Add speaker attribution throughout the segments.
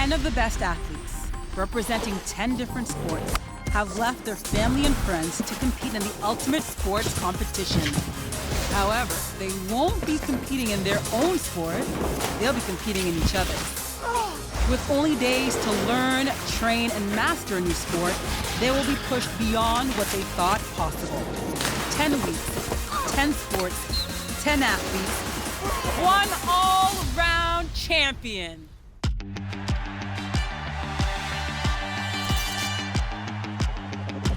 Speaker 1: 10 of the best athletes, representing 10 different sports, have left their family and friends to compete in the ultimate sports competition. However, they won't be competing in their own sport, they'll be competing in each other's. With only days to learn, train, and master a new sport, they will be pushed beyond what they thought possible. 10 weeks, 10 sports, 10 athletes, one all-round champion.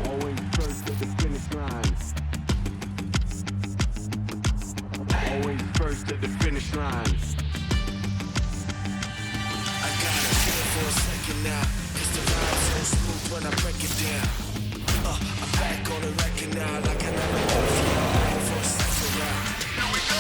Speaker 2: Always first at the finish line. Always first at the finish line.
Speaker 3: I gotta feel for a second now. Cause the ride's so smooth when I break it down. I'm back on the record now, like I never left you. Waiting for a second round. Here we go.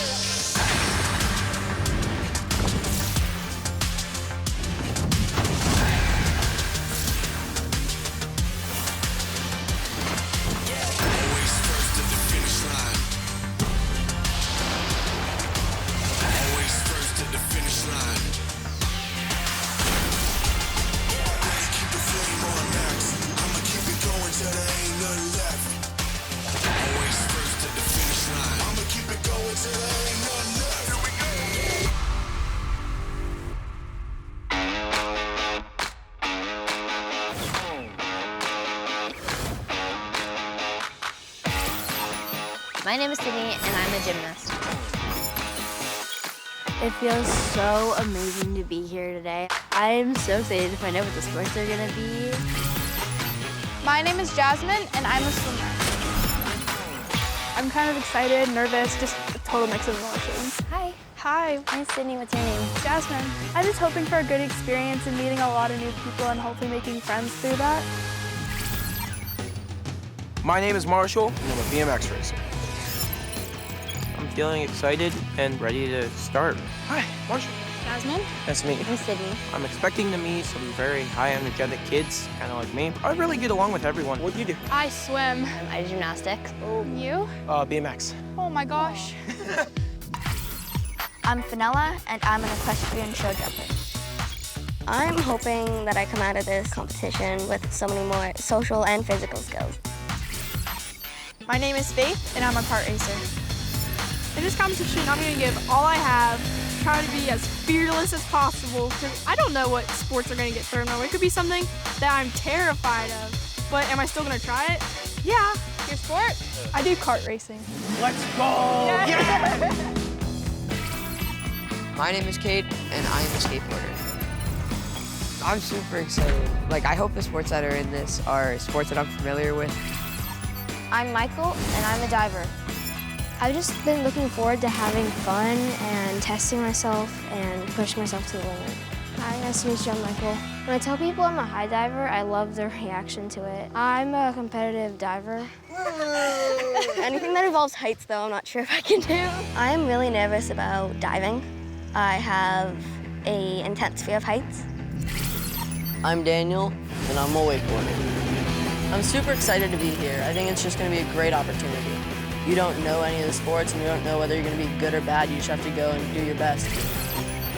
Speaker 3: Always first at the finish line. Always first at the finish line. Keep the flame on max. I'ma keep it going till there ain't nothing left. Always first at the finish line. I'ma keep it going till there ain't nothing left. Here we go.
Speaker 4: My name is Sydney, and I'm a gymnast.
Speaker 5: It feels so amazing to be here today. I'm so excited to find out what the sports are gonna be.
Speaker 6: My name is Jasmine, and I'm a swimmer. I'm kind of excited, nervous, just a total mix of emotions.
Speaker 4: Hi.
Speaker 6: Hi,
Speaker 4: I'm Sydney. What's your name?
Speaker 6: Jasmine. I'm just hoping for a good experience and meeting a lot of new people and hopefully making friends through that.
Speaker 7: My name is Marshall, and I'm a BMX racer. I'm feeling excited and ready to start. Hi, Marshall.
Speaker 6: Jasmine.
Speaker 7: Nice to meet you.
Speaker 4: I'm Sydney.
Speaker 7: I'm expecting to meet some very high energetic kids, kind of like me. I really get along with everyone. What do you do?
Speaker 6: I swim.
Speaker 4: I do gymnastics.
Speaker 6: You?
Speaker 7: BMX.
Speaker 6: Oh my gosh.
Speaker 5: I'm Fenella, and I'm an equestrian show jumper. I'm hoping that I come out of this competition with so many more social and physical skills.
Speaker 6: My name is Faith, and I'm a kart racer. In this competition, I'm gonna give all I have, try to be as fearless as possible, because I don't know what sports are gonna get thrown my way. It could be something that I'm terrified of, but am I still gonna try it? Yeah. Your sport? I do kart racing.
Speaker 7: Let's go!
Speaker 6: Yeah.
Speaker 8: My name is Kate, and I am a skateboarder. I'm super excited. Like, I hope the sports that are in this are sports that I'm familiar with.
Speaker 5: I'm Michael, and I'm a diver. I've just been looking forward to having fun and testing myself and pushing myself to the limit. Hi, nice to meet you, I'm Michael. When I tell people I'm a high diver, I love their reaction to it. I'm a competitive diver. Anything that involves heights, though, I'm not sure if I can do. I'm really nervous about diving. I have an intense fear of heights.
Speaker 8: I'm Daniel, and I'm a wakeboarder. I'm super excited to be here. I think it's just going to be a great opportunity. You don't know any of the sports, and you don't know whether you're going to be good or bad. You just have to go and do your best.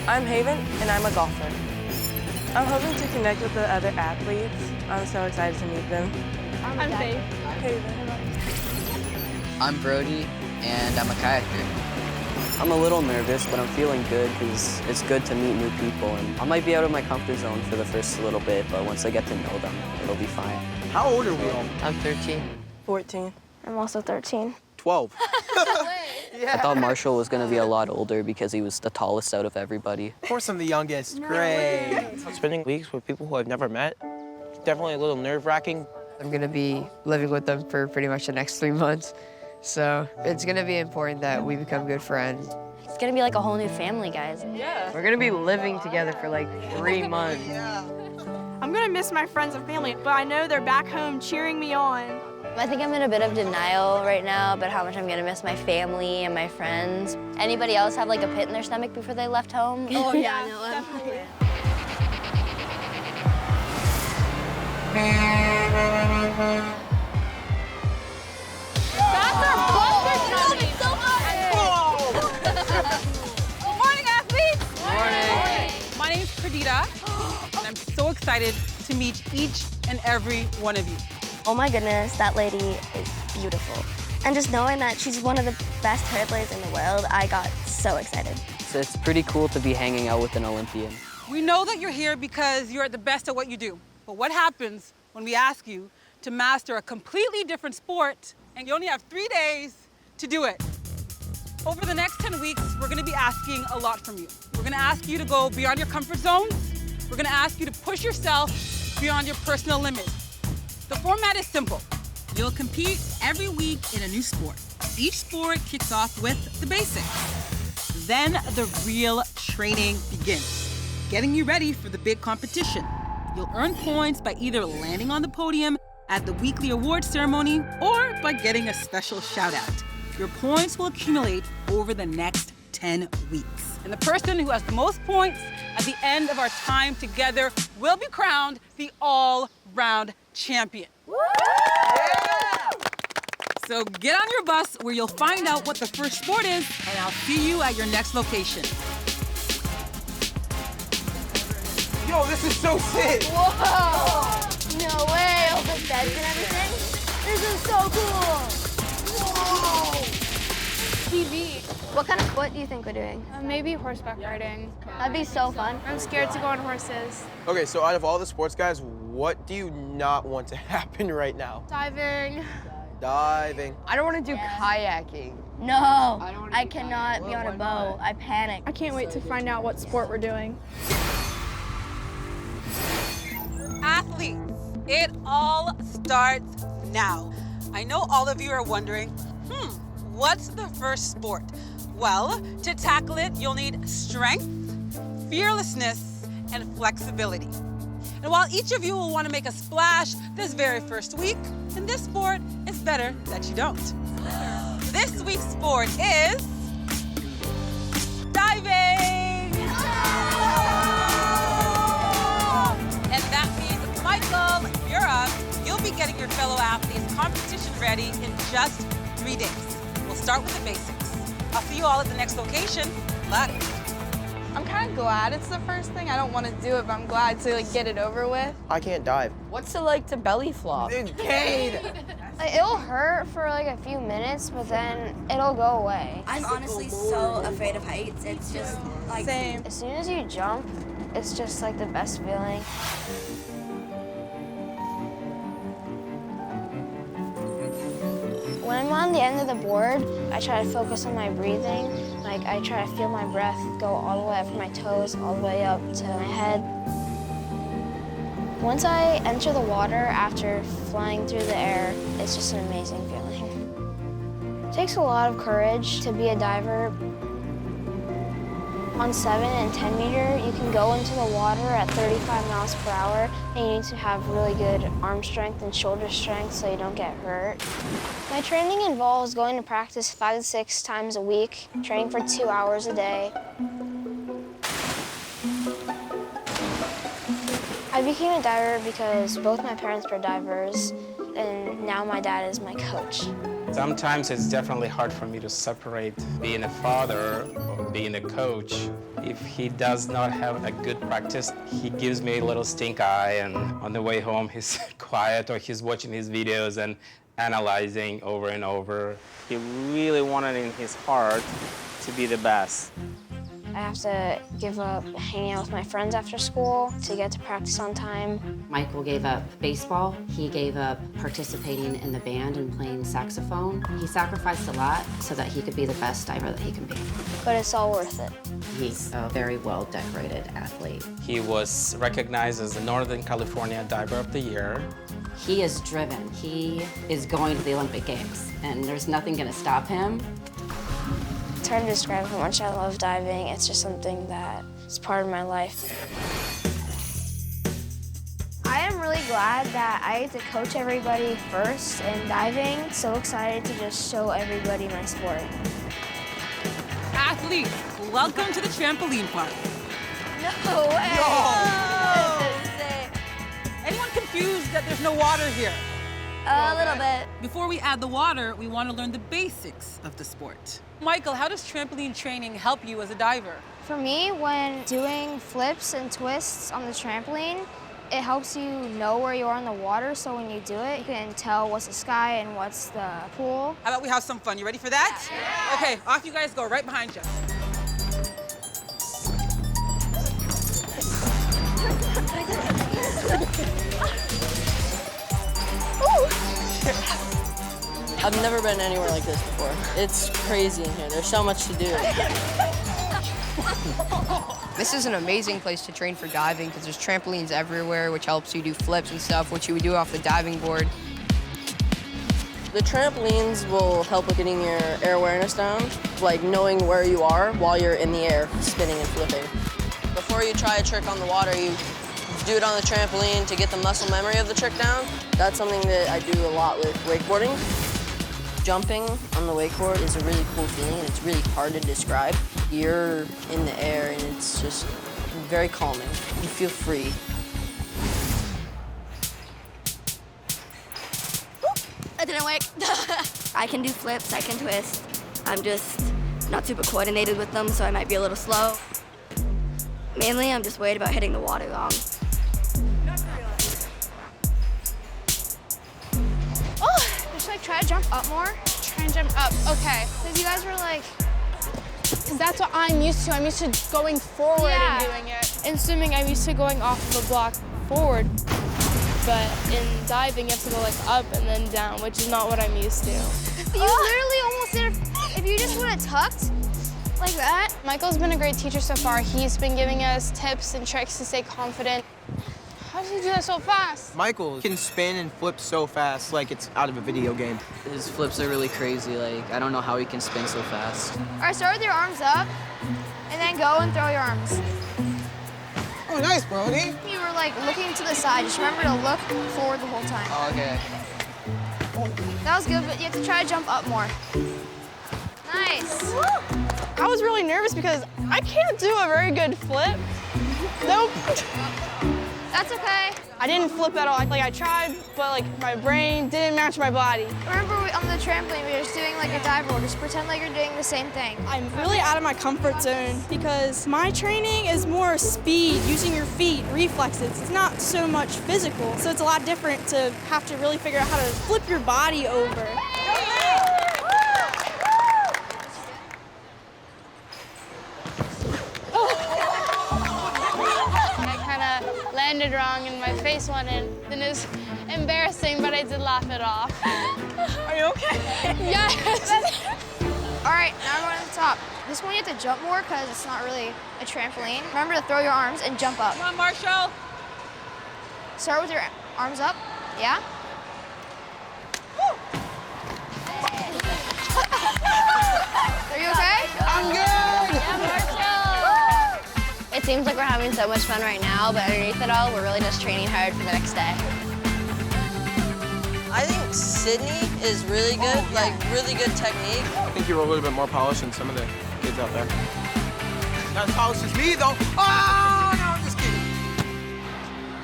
Speaker 9: I'm Haven, and I'm a golfer. I'm hoping to connect with the other athletes. I'm so excited to meet them.
Speaker 6: I'm Faith.
Speaker 8: I'm Brody, and I'm a kayaker.
Speaker 10: I'm a little nervous, but I'm feeling good because it's good to meet new people. And I might be out of my comfort zone for the first little bit, but once I get to know them, it'll be fine.
Speaker 7: How old are we all?
Speaker 8: I'm 13.
Speaker 9: 14.
Speaker 5: I'm also 13.
Speaker 7: 12.
Speaker 10: I thought Marshall was going to be a lot older because he was the tallest out of everybody.
Speaker 7: Of course I'm the youngest. Great. Spending weeks with people who I've never met, definitely a little nerve-wracking.
Speaker 8: I'm going to be living with them for pretty much the next 3 months. So it's going to be important that we become good friends.
Speaker 4: It's gonna be like a whole new family, guys.
Speaker 9: Yeah.
Speaker 8: We're going to be living together for like 3 months.
Speaker 6: I'm gonna miss my friends and family, but I know they're back home cheering me on.
Speaker 4: I think I'm in a bit of denial right now about how much I'm gonna miss my family and my friends. Anybody else have like a pit in their stomach before they left home?
Speaker 5: Oh, yeah, I know.
Speaker 6: Definitely. That's our Buster Tummy! Good morning, athletes!
Speaker 1: My name is Perdita, Sarah. And I'm so excited to meet each and every one of you.
Speaker 5: Oh my goodness, that lady is beautiful. And just knowing that she's one of the best hurdlers in the world, I got so excited.
Speaker 10: So it's pretty cool to be hanging out with an Olympian.
Speaker 1: We know that you're here because you're at the best at what you do. But what happens when we ask you to master a completely different sport and you only have 3 days to do it? Over the next 10 weeks, we're gonna be asking a lot from you. We're gonna ask you to go beyond your comfort zones. We're gonna ask you to push yourself beyond your personal limits. The format is simple. You'll compete every week in a new sport. Each sport kicks off with the basics. Then the real training begins, getting you ready for the big competition. You'll earn points by either landing on the podium at the weekly awards ceremony or by getting a special shout out. Your points will accumulate over the next 10 weeks. And the person who has the most points at the end of our time together will be crowned the all-round champion. So get on your bus where you'll find out what the first sport is, and I'll see you at your next location.
Speaker 7: Yo, this is so sick.
Speaker 5: Whoa! No way, all the beds and everything? This is so cool! Whoa!
Speaker 6: TV.
Speaker 5: What kind of sport do you think we're doing?
Speaker 6: Maybe horseback riding.
Speaker 5: That'd be so fun.
Speaker 6: I'm scared to go on horses.
Speaker 7: Okay, so out of all the sports, guys, what do you not want to happen right now?
Speaker 6: Diving.
Speaker 7: Diving.
Speaker 8: I don't want to do kayaking.
Speaker 5: No, I cannot be on a boat. I panic.
Speaker 6: I can't wait to find out what sport we're doing.
Speaker 1: Athletes, it all starts now. I know all of you are wondering, what's the first sport? Well, to tackle it, you'll need strength, fearlessness, and flexibility. And while each of you will want to make a splash this very first week, in this sport, it's better that you don't. This week's sport is diving! And that means, Michael, you're up. You'll be getting your fellow athletes competition ready in just 3 days. We'll start with the basics. I'll see you all at the next location. Luck.
Speaker 6: I'm kind of glad it's the first thing. I don't want to do it, but I'm glad to get it over with.
Speaker 7: I can't dive.
Speaker 8: What's it like to belly flop?
Speaker 7: Dude, Cade!
Speaker 5: It'll hurt for like a few minutes, but then it'll go away.
Speaker 11: I'm honestly so afraid of heights. It's just like...
Speaker 6: Same.
Speaker 5: As soon as you jump, it's just like the best feeling. When I'm on the end of the board, I try to focus on my breathing. Like, I try to feel my breath go all the way up from my toes, all the way up to my head. Once I enter the water after flying through the air, it's just an amazing feeling. It takes a lot of courage to be a diver. On 7 and 10 meter, you can go into the water at 35 miles per hour, and you need to have really good arm strength and shoulder strength so you don't get hurt. My training involves going to practice 5 to 6 times a week, training for 2 hours a day. I became a diver because both my parents were divers, and now my dad is my coach.
Speaker 12: Sometimes it's definitely hard for me to separate being a father or being a coach. If he does not have a good practice, he gives me a little stink eye, and on the way home he's quiet or he's watching his videos and analyzing over and over.
Speaker 10: He really wanted in his heart to be the best.
Speaker 5: I have to give up hanging out with my friends after school to get to practice on time.
Speaker 11: Michael gave up baseball. He gave up participating in the band and playing saxophone. He sacrificed a lot so that he could be the best diver that he can be.
Speaker 5: But it's all worth it.
Speaker 11: He's a very well-decorated athlete.
Speaker 12: He was recognized as the Northern California Diver of the Year.
Speaker 11: He is driven. He is going to the Olympic Games, and there's nothing going to stop him.
Speaker 5: It's hard to describe how much I love diving. It's just something that is part of my life. I am really glad that I get to coach everybody first in diving. So excited to just show everybody my sport.
Speaker 1: Athletes, welcome to the trampoline park.
Speaker 5: No way!
Speaker 1: No.
Speaker 5: This is sick.
Speaker 1: Anyone confused that there's no water here?
Speaker 5: A little bit.
Speaker 1: Before we add the water, we want to learn the basics of the sport. Michael, how does trampoline training help you as a diver?
Speaker 5: For me, when doing flips and twists on the trampoline, it helps you know where you are in the water, so when you do it, you can tell what's the sky and what's the pool.
Speaker 1: How about we have some fun? You ready for that? Yeah. Okay, off you guys go, right behind you.
Speaker 8: I've never been anywhere like this before. It's crazy in here. There's so much to do.
Speaker 13: This is an amazing place to train for diving because there's trampolines everywhere, which helps you do flips and stuff, which you would do off the diving board.
Speaker 8: The trampolines will help with getting your air awareness down, like knowing where you are while you're in the air, spinning and flipping. Before you try a trick on the water, you do it on the trampoline to get the muscle memory of the trick down. That's something that I do a lot with wakeboarding. Jumping on the wakeboard is a really cool feeling, and it's really hard to describe. You're in the air, and it's just very calming. You feel free.
Speaker 4: That didn't work. I can do flips, I can twist. I'm just not super coordinated with them, so I might be a little slow. Mainly, I'm just worried about hitting the water wrong.
Speaker 5: Just like try to jump up more.
Speaker 6: Try and jump up, okay.
Speaker 5: Because you guys were like,
Speaker 6: Because that's what I'm used to. I'm used to going forward and doing it. In swimming, I'm used to going off of a block forward. But in diving, you have to go like up and then down, which is not what I'm used to.
Speaker 5: you literally almost did it. If you just would have tucked like that.
Speaker 6: Michael's been a great teacher so far. He's been giving us tips and tricks to stay confident. How does he do that so fast?
Speaker 7: Michael can spin and flip so fast, like it's out of a video game.
Speaker 10: His flips are really crazy. Like, I don't know how he can spin so fast.
Speaker 5: All right, start with your arms up, and then go and throw your arms.
Speaker 7: Oh, nice, Brody.
Speaker 5: You were like looking to the side. Just remember to look forward the whole time.
Speaker 7: Oh, okay.
Speaker 5: That was good, but you have to try to jump up more. Nice.
Speaker 6: I was really nervous because I can't do a very good flip. Nope.
Speaker 5: That's okay.
Speaker 6: I didn't flip at all. I tried, but like my brain didn't match my body.
Speaker 5: Remember on the trampoline, we were just doing like a dive roll. Just pretend like you're doing the same thing.
Speaker 6: I'm really out of my comfort zone because my training is more speed, using your feet, reflexes. It's not so much physical, so it's a lot different to have to really figure out how to flip your body over. Landed wrong and my face went in. And it was embarrassing, but I did laugh it off.
Speaker 1: Are you okay?
Speaker 6: Yes.
Speaker 5: All right, now we're going to the top. This one you have to jump more because it's not really a trampoline. Remember to throw your arms and jump up.
Speaker 1: Come on, Marshall.
Speaker 5: Start with your arms up. Yeah? Are you okay?
Speaker 7: I'm good!
Speaker 4: Yeah, Marshall! It seems like we're having so much fun right now, but underneath it all, we're really just training hard for the next day.
Speaker 8: I think Sydney is really good, like really good technique.
Speaker 7: I think you're a little bit more polished than some of the kids out there. Not as polished as me, though. Oh, no, I'm just kidding.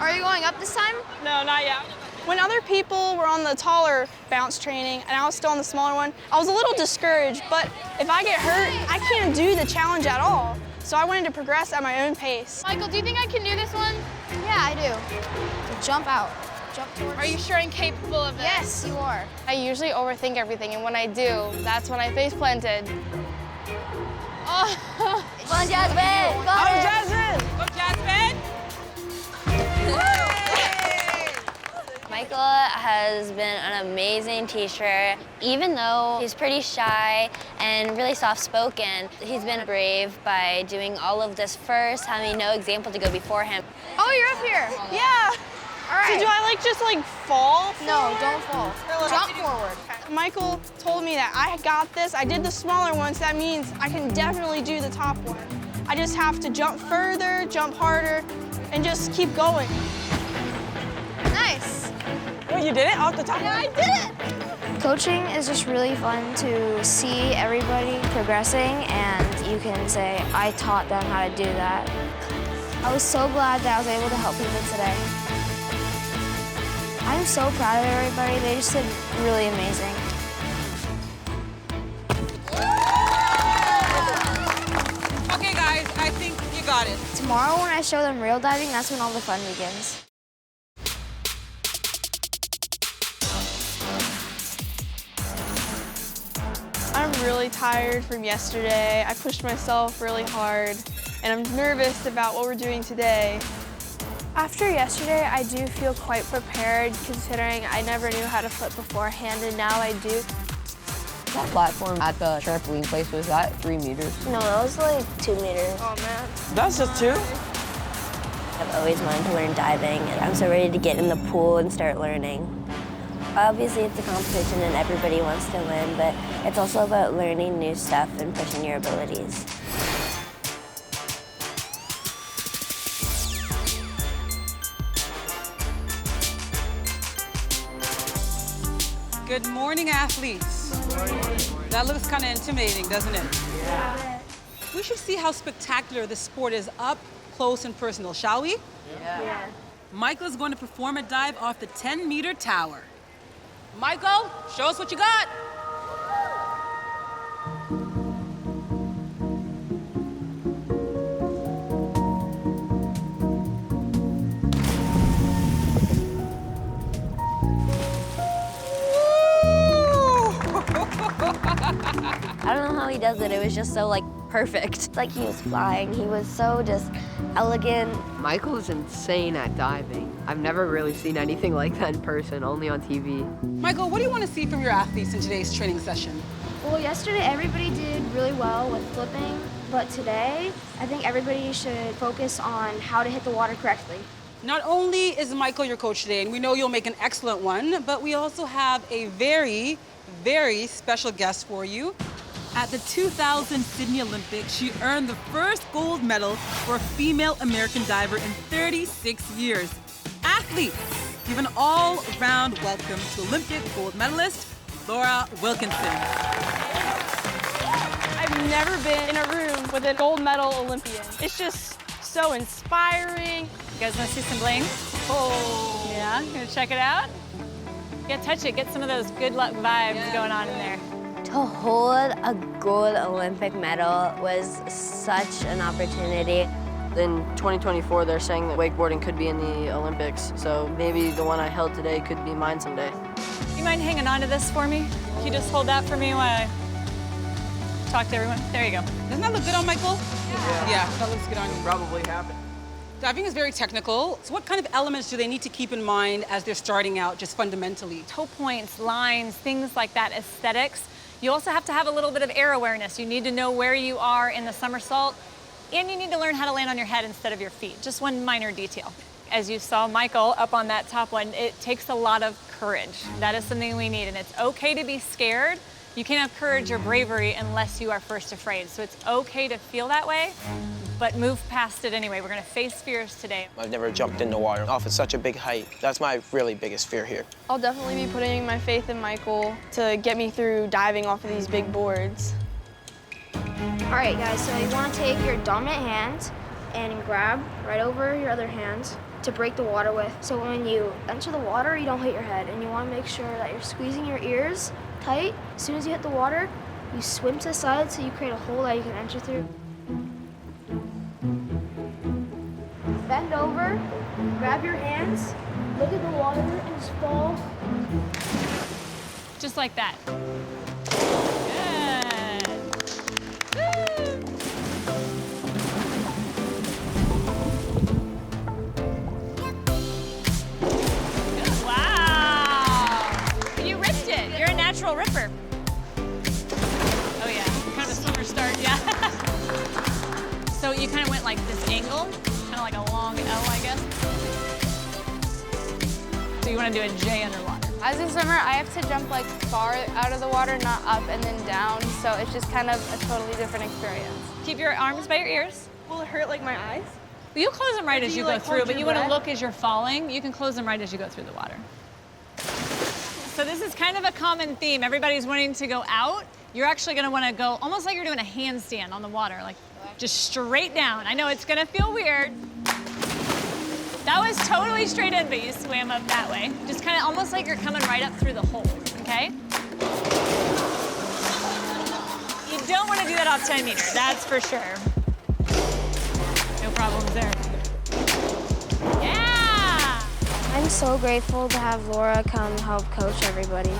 Speaker 5: Are you going up this time?
Speaker 6: No, not yet. When other people were on the taller bounce training and I was still on the smaller one, I was a little discouraged, but if I get hurt, I can't do the challenge at all. So I wanted to progress at my own pace. Michael, do you think I can do this one?
Speaker 5: Yeah, I do. So jump out. Jump towards.
Speaker 6: Are you sure I'm capable of this?
Speaker 5: Yes, you are.
Speaker 6: I usually overthink everything, and when I do, that's when I face planted. Oh.
Speaker 4: Come on, Jasmine! Got it!
Speaker 6: Jasmine!
Speaker 1: Go, Jasmine!
Speaker 4: Michael has been an amazing teacher. Even though he's pretty shy and really soft-spoken, he's been brave by doing all of this first, having no example to go before him.
Speaker 5: Oh, you're up here.
Speaker 6: Yeah.
Speaker 5: All right.
Speaker 6: So do I just fall forward?
Speaker 5: No, don't fall. Jump forward.
Speaker 6: Michael told me that I got this. I did the smaller one, so that means I can definitely do the top one. I just have to jump further, jump harder, and just keep going.
Speaker 5: Nice.
Speaker 1: Well, you did it off the top?
Speaker 5: Yeah, I did it. Coaching is just really fun to see everybody progressing, and you can say, I taught them how to do that. I was so glad that I was able to help people today. I'm so proud of everybody. They just did really amazing.
Speaker 1: got it.
Speaker 5: Tomorrow when I show them real diving, that's when all the fun begins.
Speaker 6: I'm really tired from yesterday. I pushed myself really hard, and I'm nervous about what we're doing today.
Speaker 5: After yesterday, I do feel quite prepared considering I never knew how to flip beforehand, and now I do.
Speaker 13: That platform at the trampoline place, was that 3 meters?
Speaker 5: No, that was like 2 meters.
Speaker 6: Oh, man.
Speaker 7: That's just 2?
Speaker 4: I've always wanted to learn diving, and I'm so ready to get in the pool and start learning. Obviously, it's a competition and everybody wants to win, but it's also about learning new stuff and pushing your abilities.
Speaker 1: Good morning, athletes. That looks kind of intimidating, doesn't it?
Speaker 6: Yeah.
Speaker 1: We should see how spectacular this sport is up close and personal, shall we?
Speaker 6: Yeah.
Speaker 1: Michael is going to perform a dive off the 10-meter tower. Michael, show us what you got.
Speaker 4: I don't know how he does it. It was just so, like, perfect. It's like he was flying. He was so just elegant.
Speaker 13: Michael is insane at diving. I've never really seen anything like that in person, only on TV.
Speaker 1: Michael, what do you want to see from your athletes in today's training session?
Speaker 5: Well, yesterday everybody did really well with flipping, but today I think everybody should focus on how to hit the water correctly.
Speaker 1: Not only is Michael your coach today, and we know you'll make an excellent one, but we also have a very, very special guest for you. At the 2000 Sydney Olympics, she earned the first gold medal for a female American diver in 36 years. Athletes, give an all-round welcome to Olympic gold medalist, Laura Wilkinson.
Speaker 6: I've never been in a room with a gold medal Olympian. It's just so inspiring.
Speaker 14: You guys want to see some bling?
Speaker 6: Oh.
Speaker 14: Yeah, you gonna check it out? Yeah, touch it, get some of those good luck vibes going on in there.
Speaker 4: To hold a gold Olympic medal was such an opportunity.
Speaker 8: In 2024, they're saying that wakeboarding could be in the Olympics, so maybe the one I held today could be mine someday.
Speaker 14: You mind hanging on to this for me? Can you just hold that for me while I talk to everyone? There you go.
Speaker 1: Doesn't that look good on Michael? Yeah, that looks good on you.
Speaker 7: Probably happen.
Speaker 1: Diving is very technical. So what kind of elements do they need to keep in mind as they're starting out, just fundamentally?
Speaker 14: Toe points, lines, things like that, aesthetics. You also have to have a little bit of air awareness. You need to know where you are in the somersault, and you need to learn how to land on your head instead of your feet. Just one minor detail. As you saw Michael up on that top one, it takes a lot of courage. That is something we need, and it's okay to be scared. You can't have courage or bravery unless you are first afraid. So it's okay to feel that way, but move past it anyway. We're gonna face fears today.
Speaker 7: I've never jumped in the water off of such a big height. That's my really biggest fear here.
Speaker 6: I'll definitely be putting my faith in Michael to get me through diving off of these big boards.
Speaker 5: All right, guys, so you want to take your dominant hand and grab right over your other hand to break the water with. So when you enter the water, you don't hit your head, and you want to make sure that you're squeezing your ears tight. As soon as you hit the water, you swim to the side so you create a hole that you can enter through. Bend over, grab your hands, look at the water, and just fall.
Speaker 14: Just like that. Good. Wow. You ripped it. You're a natural ripper. Oh yeah, kind of a swimmer start, yeah. So you kind of went like this angle, kind of like a long L, I guess. So you want to do a J underwater.
Speaker 6: As a swimmer, I have to jump like far out of the water, not up and then down. So it's just kind of a totally different experience.
Speaker 14: Keep your arms by your ears.
Speaker 6: Will it hurt like my eyes?
Speaker 14: Well, you'll close them right as you go
Speaker 6: like,
Speaker 14: through,
Speaker 6: hold
Speaker 14: but
Speaker 6: your
Speaker 14: you want to
Speaker 6: breath?
Speaker 14: look as you're falling. You can close them right as you go through the water. So this is kind of a common theme. Everybody's wanting to go out. You're actually going to want to go almost like you're doing a handstand on the water, like just straight down. I know it's going to feel weird. That was totally straight in, but you swam up that way. Just kind of almost like you're coming right up through the hole, okay? You don't want to do that off 10 meters, that's for sure. problems there. Yeah!
Speaker 5: I'm so grateful to have Laura come help coach everybody.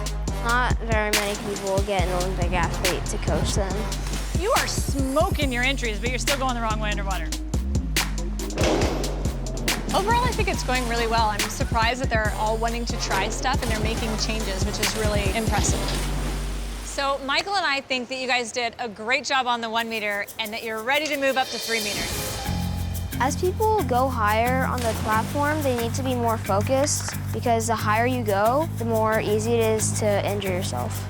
Speaker 5: Not very many people get an Olympic athlete to coach them.
Speaker 14: You are smoking your entries, but you're still going the wrong way underwater. Overall, I think it's going really well. I'm surprised that they're all wanting to try stuff and they're making changes, which is really impressive. So Michael and I think that you guys did a great job on the 1 meter and that you're ready to move up to 3 meters.
Speaker 5: As people go higher on the platform, they need to be more focused because the higher you go, the more easy it is to injure yourself.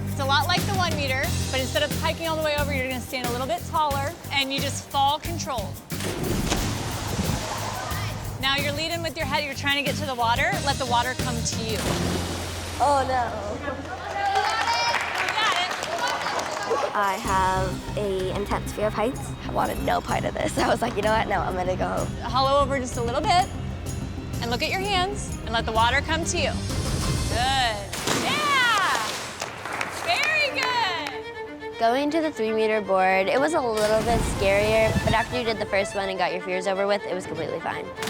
Speaker 14: It's a lot like the 1 meter, but instead of hiking all the way over, you're gonna stand a little bit taller and you just fall controlled. Now you're leading with your head, you're trying to get to the water, let the water come to you.
Speaker 5: Oh no. I have an intense fear of heights. I wanted no part of this. I was like, you know what? No, I'm gonna go.
Speaker 14: Hollow over just a little bit and look at your hands and let the water come to you. Good. Yeah! Very good.
Speaker 4: Going to the 3 meter board, it was a little bit scarier, but after you did the first one and got your fears over with, it was completely fine.
Speaker 14: Good.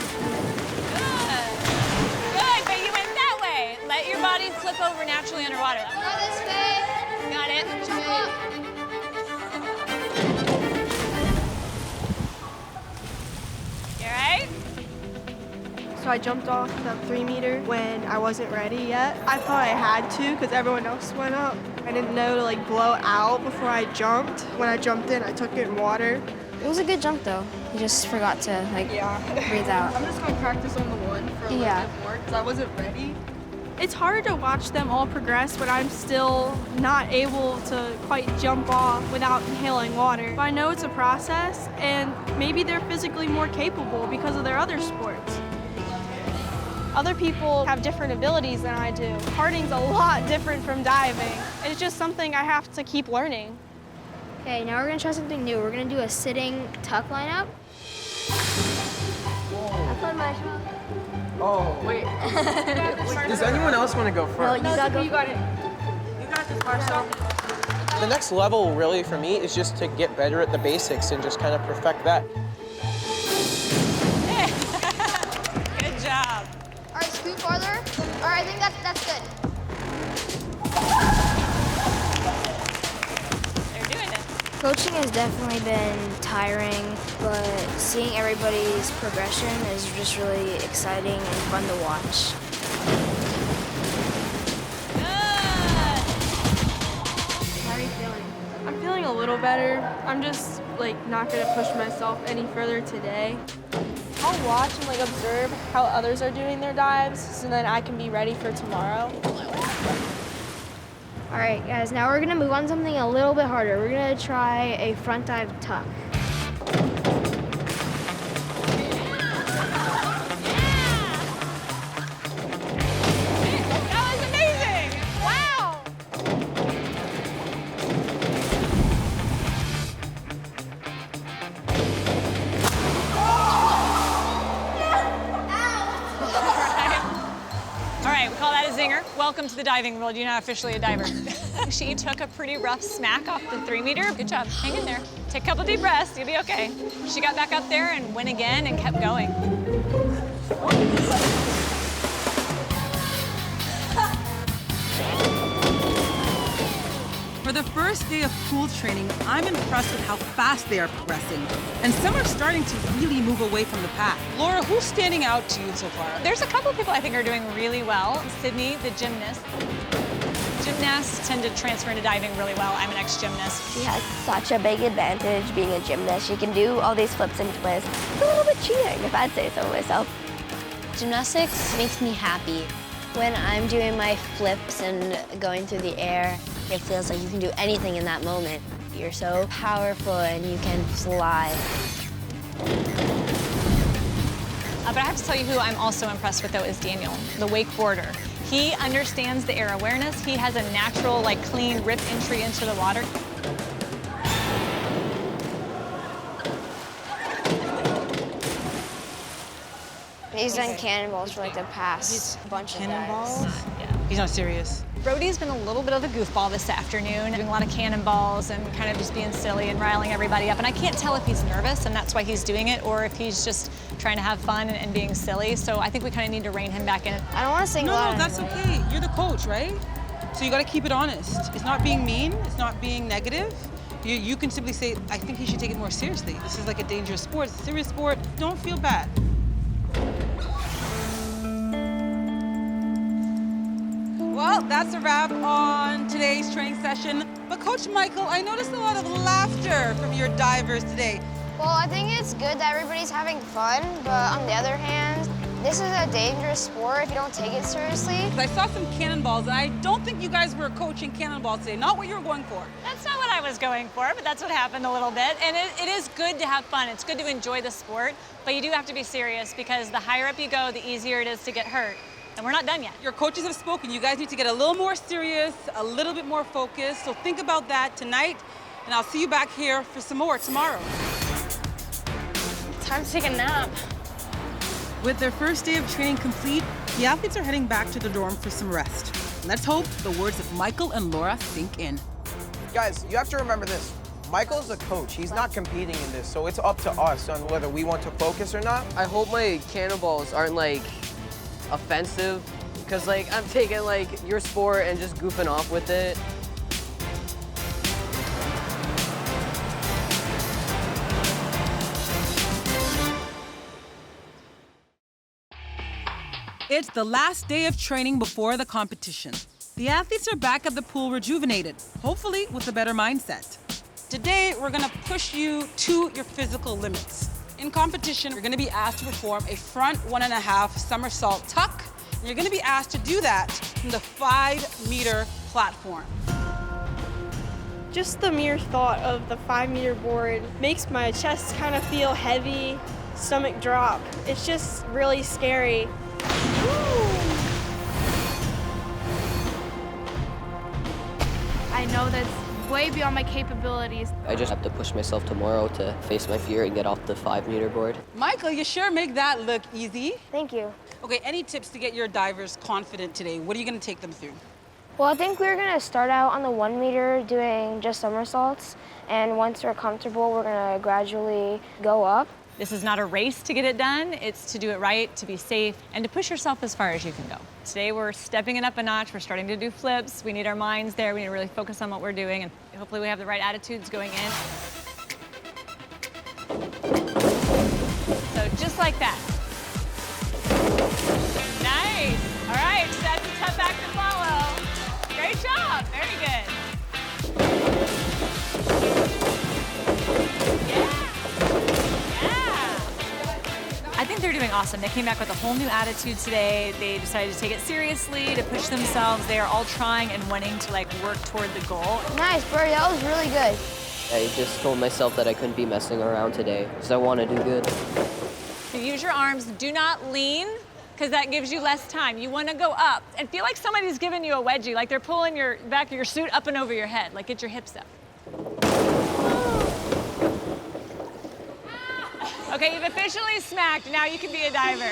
Speaker 14: Good, but you went that way. Let your body flip over naturally underwater.
Speaker 5: Go this way.
Speaker 14: Got it.
Speaker 5: Jump up.
Speaker 14: You all right?
Speaker 6: So I jumped off the 3 meter when I wasn't ready yet. I thought I had to because everyone else went up. I didn't know to like blow out before I jumped. When I jumped in, I took it in water.
Speaker 5: It was a good jump though. You just forgot to breathe out.
Speaker 6: I'm just gonna practice on the 1 for a little bit more because I wasn't ready. It's hard to watch them all progress, but I'm still not able to quite jump off without inhaling water. But I know it's a process, and maybe they're physically more capable because of their other sports. Other people have different abilities than I do. Karting's a lot different from diving. It's just something I have to keep learning.
Speaker 5: Okay, now we're gonna try something new. We're gonna do a sitting tuck lineup. Have fun, Marshall.
Speaker 7: Oh, wait. Does anyone else want to go first?
Speaker 5: No, you gotta go.
Speaker 6: You got it. You got this, Marshall.
Speaker 7: The next level, really, for me, is just to get better at the basics and just kind of perfect that.
Speaker 14: Good job.
Speaker 5: All right, scoot farther. All right, I think that's good.
Speaker 14: They're doing it.
Speaker 5: Coaching has definitely been tiring, but seeing everybody's progression is just really exciting and fun to watch.
Speaker 14: Good.
Speaker 6: How are you feeling? I'm feeling a little better. I'm just not gonna push myself any further today. I'll watch and observe how others are doing their dives so then I can be ready for tomorrow.
Speaker 5: All right, guys, now we're gonna move on to something a little bit harder. We're gonna try a front dive tuck.
Speaker 14: That was amazing. Wow. All right, we call that a zinger. Welcome to the diving world. You're now officially a diver. She took a pretty rough smack off the 3 meter. Good job. Hang in there. Take a couple deep breaths. You'll be okay. She got back up there and went again and kept going.
Speaker 1: For the first day of pool training, I'm impressed with how fast they are progressing. And some are starting to really move away from the pack. Laura, who's standing out to you so far?
Speaker 14: There's a couple people I think are doing really well. Sydney, the gymnast. Gymnasts tend to transfer into diving really well. I'm an ex-gymnast.
Speaker 4: She has such a big advantage being a gymnast. She can do all these flips and twists. It's a little bit cheating, if I'd say so myself. Gymnastics makes me happy. When I'm doing my flips and going through the air, it feels like you can do anything in that moment. You're so powerful and you can fly.
Speaker 14: But I have to tell you who I'm also impressed with, though, is Daniel, the wakeboarder. He understands the air awareness. He has a natural, clean rip entry into the water.
Speaker 5: He's done cannonballs for the past bunch of
Speaker 1: Cannonballs?
Speaker 14: Yeah.
Speaker 1: He's not serious.
Speaker 14: Brody's been a little bit of a goofball this afternoon, doing a lot of cannonballs and kind of just being silly and riling everybody up. And I can't tell if he's nervous and that's why he's doing it, or if he's just trying to have fun and being silly. So I think we kind of need to rein him back in.
Speaker 5: I don't want to sing loud.
Speaker 1: No, that's okay. You're the coach, right? So you got to keep it honest. It's not being mean. It's not being negative. You can simply say, I think he should take it more seriously. This is like a dangerous sport. It's a serious sport. Don't feel bad. Well, that's a wrap on today's training session. But Coach Michael, I noticed a lot of laughter from your divers today.
Speaker 5: Well, I think it's good that everybody's having fun, but on the other hand, this is a dangerous sport if you don't take it seriously.
Speaker 1: I saw some cannonballs, and I don't think you guys were coaching cannonballs today. Not what you were going for.
Speaker 14: That's not what I was going for, but that's what happened a little bit. And it is good to have fun. It's good to enjoy the sport, but you do have to be serious because the higher up you go, the easier it is to get hurt. And we're not done yet.
Speaker 1: Your coaches have spoken. You guys need to get a little more serious, a little bit more focused. So think about that tonight, and I'll see you back here for some more tomorrow.
Speaker 4: Time to take a nap.
Speaker 1: With their first day of training complete, the athletes are heading back to the dorm for some rest. Let's hope the words of Michael and Laura sink in.
Speaker 7: Guys, you have to remember this. Michael's a coach. He's not competing in this, so it's up to us on whether we want to focus or not.
Speaker 8: I hope my cannonballs aren't like offensive, because like I'm taking like your sport and just goofing off with it.
Speaker 1: It's the last day of training before the competition. The athletes are back at the pool rejuvenated, hopefully with a better mindset. Today, we're gonna push you to your physical limits. In competition, you're gonna be asked to perform a front 1.5 somersault tuck. And you're gonna be asked to do that from the 5-meter platform.
Speaker 6: Just the mere thought of the 5-meter board makes my chest kind of feel heavy, stomach drop. It's just really scary.
Speaker 5: I know that's way beyond my capabilities.
Speaker 8: I just have to push myself tomorrow to face my fear and get off the 5-meter board.
Speaker 1: Michael, you sure make that look easy.
Speaker 5: Thank you.
Speaker 1: Okay, any tips to get your divers confident today? What are you gonna take them through?
Speaker 5: Well, I think we're gonna start out on the 1 meter doing just somersaults, and once we're comfortable, we're gonna gradually go up.
Speaker 14: This is not a race to get it done. It's to do it right, to be safe, and to push yourself as far as you can go. Today, we're stepping it up a notch. We're starting to do flips. We need our minds there. We need to really focus on what we're doing, and hopefully we have the right attitudes going in. So just like that. Nice. All right, so that's a tough act to follow. Great job. Very good. I think they're doing awesome. They came back with a whole new attitude today. They decided to take it seriously, to push themselves. They are all trying and wanting to like work toward the goal.
Speaker 5: Nice, Birdie, that was really good.
Speaker 8: I just told myself that I couldn't be messing around today because I want to do good.
Speaker 14: So use your arms. Do not lean, because that gives you less time. You want to go up and feel like somebody's giving you a wedgie, like they're pulling your back of your suit up and over your head. Like get your hips up. Okay, you've officially smacked. Now you can be a diver.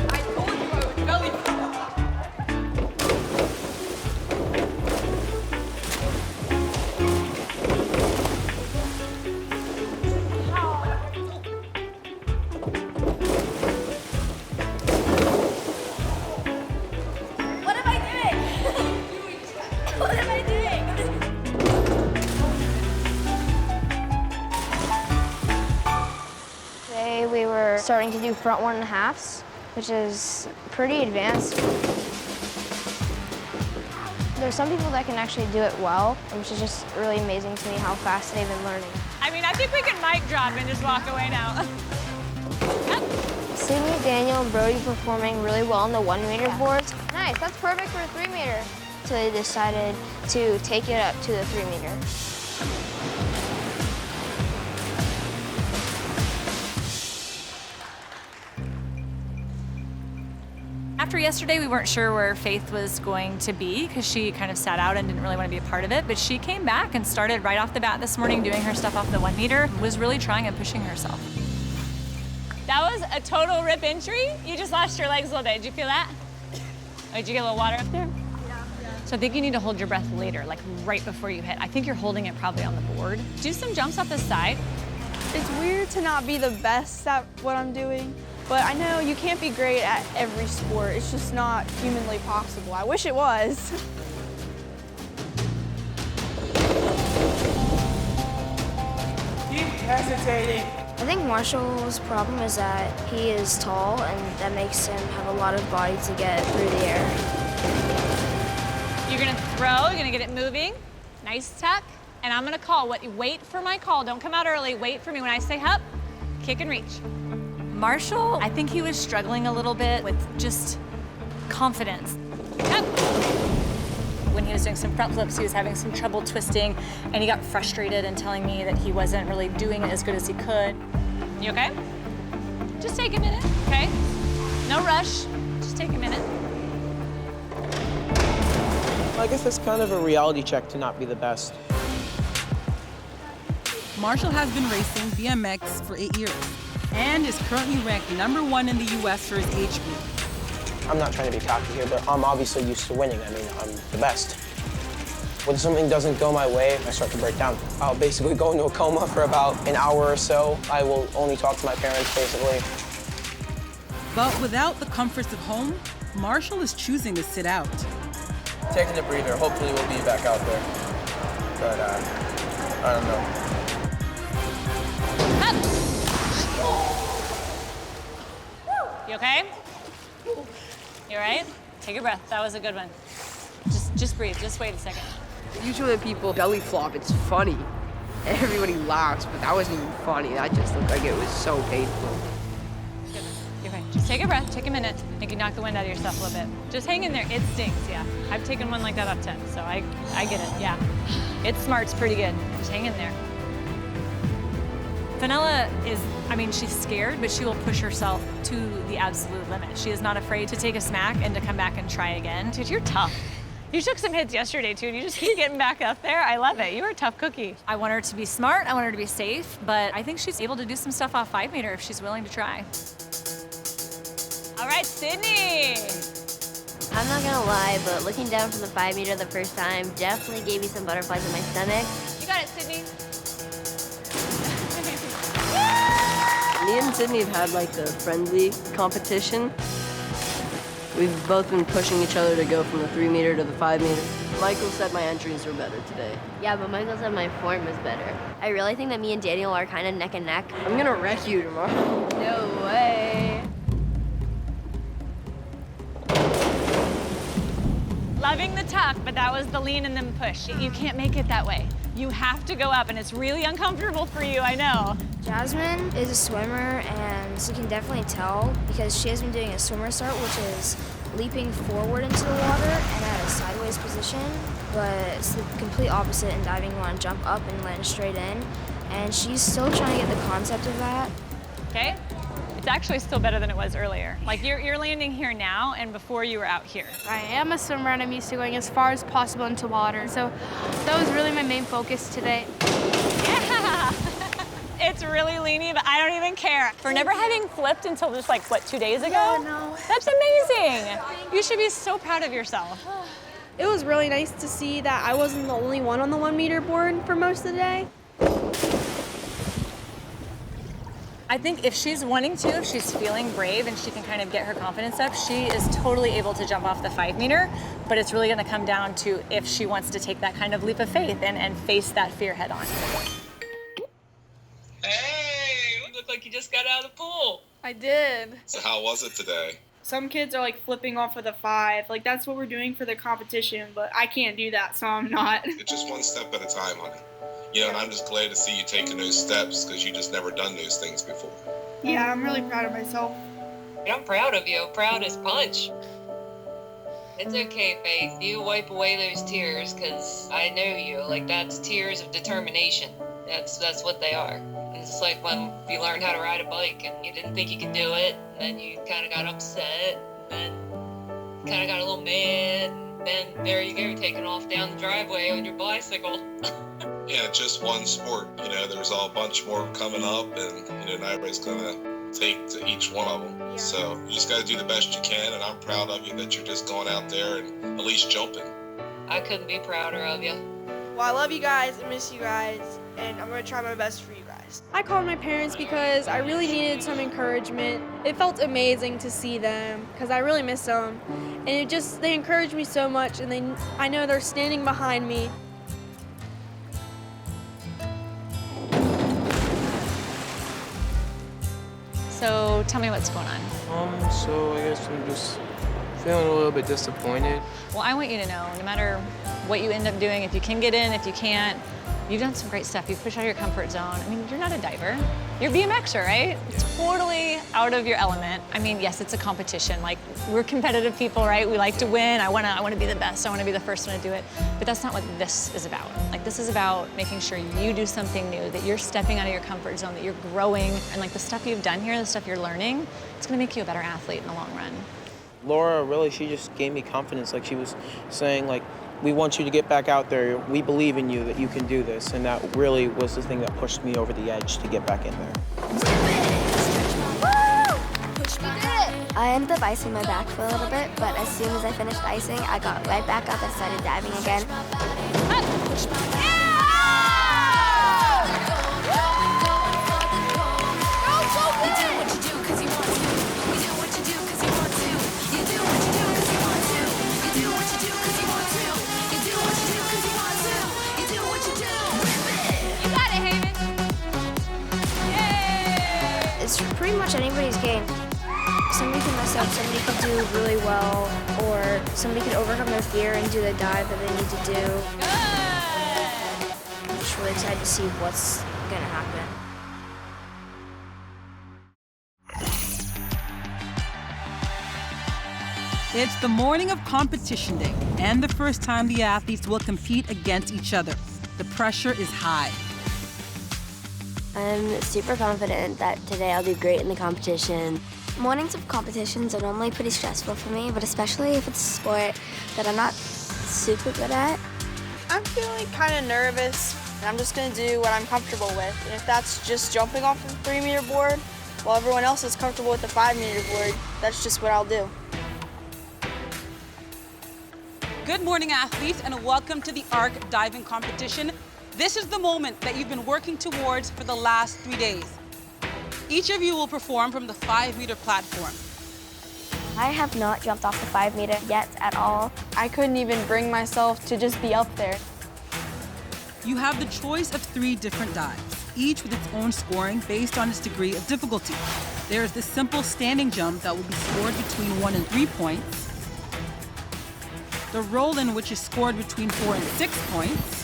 Speaker 9: I told you I would belly flop.
Speaker 4: What am I doing? What am I doing?
Speaker 5: Today we were starting to do front 1.5s, which is pretty advanced. There's some people that can actually do it well, which is just really amazing to me how fast they've been learning.
Speaker 14: I mean, I think we can mic drop and just walk away now.
Speaker 5: Sydney, Daniel, and Brody performing really well on the 1 meter boards. Nice, that's perfect for a 3 meter. So they decided to take it up to the 3 meter.
Speaker 14: After yesterday, we weren't sure where Faith was going to be because she kind of sat out and didn't really want to be a part of it, but she came back and started right off the bat this morning doing her stuff off the 1 meter, was really trying and pushing herself. That was a total rip entry. You just lost your legs a little bit. Did you feel that? Oh, did you get a little water up there? Yeah. So I think you need to hold your breath later, like right before you hit. I think you're holding it probably on the board. Do some jumps off the side.
Speaker 6: It's weird to not be the best at what I'm doing, but I know you can't be great at every sport. It's just not humanly possible. I wish it was.
Speaker 7: Keep hesitating.
Speaker 5: I think Marshall's problem is that he is tall, and that makes him have a lot of body to get through the air.
Speaker 14: You're gonna throw, you're gonna get it moving. Nice tuck. And I'm gonna call. Wait for my call. Don't come out early. Wait for me. When I say hop, kick and reach. Marshall, I think he was struggling a little bit with just confidence. Up. When he was doing some front flips, he was having some trouble twisting, and he got frustrated and telling me that he wasn't really doing it as good as he could. You okay? Just take a minute, okay? No rush. Just take a minute.
Speaker 7: Well, I guess that's kind of a reality check to not be the best.
Speaker 1: Marshall has been racing BMX for 8 years and is currently ranked #1 in the US for his age group.
Speaker 7: I'm not trying to be cocky here, but I'm obviously used to winning. I mean, I'm the best. When something doesn't go my way, I start to break down. I'll basically go into a coma for about an hour or so. I will only talk to my parents, basically.
Speaker 1: But without the comforts of home, Marshall is choosing to sit out.
Speaker 7: Taking a breather. Hopefully we'll be back out there. But, I don't know.
Speaker 14: Up. You okay? You all right? Take a breath. That was a good one. Just breathe. Just wait a second.
Speaker 13: Usually when people belly flop, it's funny. Everybody laughs, but that wasn't even funny. That just looked like it was so painful.
Speaker 14: Good. You're fine. Just take a breath. Take a minute. You can knock the wind out of yourself a little bit. Just hang in there. It stings, yeah. I've taken one like that up 10, so I get it, yeah. It smarts pretty good. Just hang in there. Fenella is, I mean, she's scared, but she will push herself to the absolute limit. She is not afraid to take a smack and to come back and try again. Dude, you're tough. You took some hits yesterday, too, and you just keep getting back up there. I love it. You're a tough cookie. I want her to be smart. I want her to be safe, but I think she's able to do some stuff off 5 meter if she's willing to try. All right, Sydney.
Speaker 4: I'm not gonna lie, but looking down from the 5 meter the first time definitely gave me some butterflies in my stomach.
Speaker 14: You got it, Sydney.
Speaker 8: Me and Sydney have had like a friendly competition. We've both been pushing each other to go from the 3 meter to the 5 meter. Michael said my entries were better today.
Speaker 4: Yeah, but Michael said my form was better. I really think that me and Daniel are kind of neck and neck.
Speaker 8: I'm gonna wreck you tomorrow.
Speaker 4: No way.
Speaker 14: Loving the tuck, but that was the lean and then push. You can't make it that way. You have to go up, and it's really uncomfortable for you, I know.
Speaker 5: Jasmine is a swimmer, and you can definitely tell because she has been doing a swimmer start, which is leaping forward into the water and at a sideways position, but it's the complete opposite in diving. You want to jump up and land straight in, and she's still trying to get the concept of that.
Speaker 14: Okay? It's actually still better than it was earlier. Like, you're landing here now, and before you were out here.
Speaker 6: I am a swimmer, and I'm used to going as far as possible into water, so that was really my main focus today.
Speaker 14: Yeah! It's really leany, but I don't even care. For never having flipped until just like, what, 2 days ago?
Speaker 6: Yeah, no.
Speaker 14: That's amazing. You should be so proud of yourself.
Speaker 6: It was really nice to see that I wasn't the only one on the 1 meter board for most of the day.
Speaker 14: I think if she's wanting to, if she's feeling brave and she can kind of get her confidence up, she is totally able to jump off the 5 meter, but it's really gonna come down to if she wants to take that kind of leap of faith and face that fear head on.
Speaker 15: Hey, you look like you just got out of the pool.
Speaker 6: I did.
Speaker 15: So how was it today?
Speaker 6: Some kids are like flipping off of the 5. Like that's what we're doing for the competition, but I can't do that, so I'm not.
Speaker 15: It's just one step at a time, honey. You know, and I'm just glad to see you taking those steps because you just never done those things before.
Speaker 6: Yeah, I'm really proud of myself.
Speaker 16: I'm proud of you. Proud as punch. It's okay, Faith. You wipe away those tears because I know you. Like, that's tears of determination. That's what they are. It's like when you learned how to ride a bike and you didn't think you could do it, and then you kind of got upset, and then kind of got a little mad, and then there you go, taking off down the driveway on your bicycle.
Speaker 15: Yeah, it's just one sport. You know, there's a bunch more coming up, and, you know, not everybody's going to take to each one of them. So you just got to do the best you can, and I'm proud of you that you're just going out there and at least jumping.
Speaker 16: I couldn't be prouder of you.
Speaker 6: Well, I love you guys, I miss you guys, and I'm gonna try my best for you guys. I called my parents because I really needed some encouragement. It felt amazing to see them because I really miss them, and they encouraged me so much, and I know they're standing behind me.
Speaker 14: So tell me what's going on.
Speaker 17: So I guess I'm just feeling a little bit disappointed.
Speaker 14: Well, I want you to know, no matter what you end up doing, if you can get in, if you can't, you've done some great stuff. You've pushed out of your comfort zone. I mean, you're not a diver. You're a BMXer, right? It's totally out of your element. I mean, yes, it's a competition. Like, we're competitive people, right? We like to win. I wanna be the best. I wanna be the first one to do it. But that's not what this is about. Like, this is about making sure you do something new, that you're stepping out of your comfort zone, that you're growing, and like the stuff you've done here, the stuff you're learning, it's gonna make you a better athlete in the long run.
Speaker 7: Laura, really, she just gave me confidence. Like, she was saying, like, we want you to get back out there. We believe in you, that you can do this. And that really was the thing that pushed me over the edge to get back in there.
Speaker 5: I ended up icing my back for a little bit, but as soon as I finished icing, I got right back up and started diving again. It's pretty much anybody's game. Somebody can mess up, somebody could do really well, or somebody could overcome their fear and do the dive that they need to do. I'm just really excited to see what's gonna happen.
Speaker 1: It's the morning of competition day, and the first time the athletes will compete against each other. The pressure is high.
Speaker 5: I'm super confident that today I'll do great in the competition. Mornings of competitions are normally pretty stressful for me, but especially if it's a sport that I'm not super good at.
Speaker 6: I'm feeling kind of nervous, and I'm just going to do what I'm comfortable with. And if that's just jumping off the 3-meter board, while everyone else is comfortable with the 5-meter board, that's just what I'll do.
Speaker 1: Good morning, athletes, and welcome to the ARC diving competition. This is the moment that you've been working towards for the last 3 days. Each of you will perform from the 5-meter platform.
Speaker 5: I have not jumped off the 5-meter yet at all.
Speaker 6: I couldn't even bring myself to just be up there.
Speaker 1: You have the choice of 3 different dives, each with its own scoring based on its degree of difficulty. There is the simple standing jump that will be scored between 1 and 3 points, the roll-in, which is scored between 4 and 6 points,